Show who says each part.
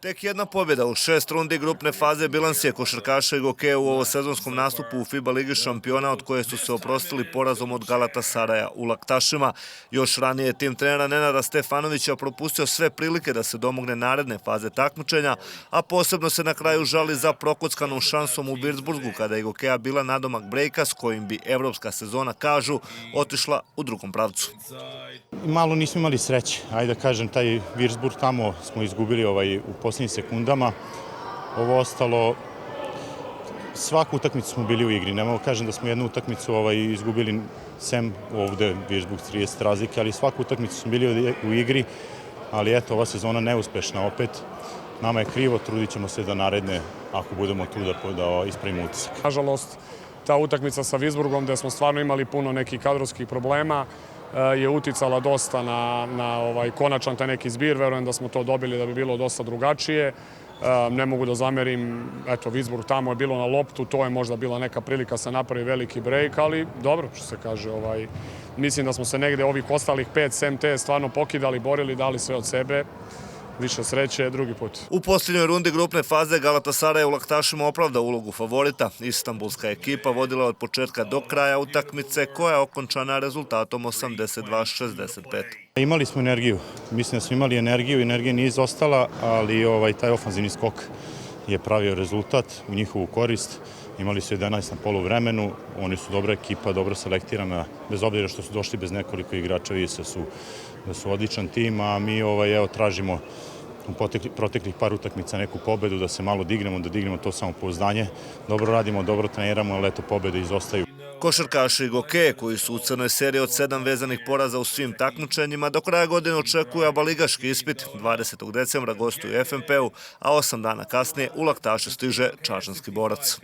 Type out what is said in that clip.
Speaker 1: Tek jedna pobjeda u 6 rundi grupne faze bilans je košarkaša i gokeja u ovosezonskom nastupu u FIBA Ligi šampiona, od koje su se oprostili porazom od Galatasaraja u Laktašima. Još ranije je tim trenera Nenada Stefanovića propustio sve prilike da se domogne naredne faze takmičenja, a posebno se na kraju žali za prokockanom šansom u Birtsburgu, kada je gokeja bila nadomak brejka s kojim bi evropska sezona, kažu, otišla u drugom pravcu.
Speaker 2: Malo nismo imali sreće. Ajde da kažem, taj Birtsburg tamo smo izgubili u posljednjim sekundama. Ovo ostalo, svaku utakmicu smo bili u igri. Ne mogu kažem da smo jednu utakmicu izgubili, sem ovde Birtsburg 30 razlike, ali svaku utakmicu smo bili u igri. Ali eto, ova sezona neuspešna opet. Nama je krivo, trudit ćemo se da naredne, ako budemo tu, da ispravimo utisak.
Speaker 3: Nažalost, ta utakmica sa Birtsburgom, gde smo stvarno imali puno nekih kadrovskih problema, je uticala dosta na konačan taj neki zbir. Verujem da smo to dobili da bi bilo dosta drugačije. Ne mogu da zamerim, eto, Birtsburg tamo je bilo na loptu, to je možda bila neka prilika se napravi veliki brejk, ali dobro, što se kaže, mislim da smo se negde ovih ostalih 5 SMT stvarno pokidali, borili, dali sve od sebe. Više sreće drugi put.
Speaker 1: U posljednjoj rundi grupne faze Galatasaray je u Laktašima opravdao ulogu favorita. Istanbulska ekipa vodila je od početka do kraja utakmice, koja je okončana rezultatom 82-65.
Speaker 2: Imali smo energiju. Mislim da smo imali energiju, energija nije izostala, ali taj ofanzivni skok je pravio rezultat u njihovu korist. Imali su 11 na poluvremenu, oni su dobra ekipa, dobro selektirana, bez obzira što su došli bez nekoliko igrača, vidi se da su odličan tim, a mi tražimo u proteklih par utakmica neku pobedu, da se malo dignemo, da dignemo to samopouzdanje. Dobro radimo, dobro treniramo, ali eto, pobede izostaju.
Speaker 1: Košarkaši i gokeje, koji su u crnoj seriji od 7 vezanih poraza u svim takmičenjima, do kraja godine očekuje abaligaški ispit. 20. decembra gostuju FNP-u, a 8 dana kasnije u Laktaše stiže čačanski Borac.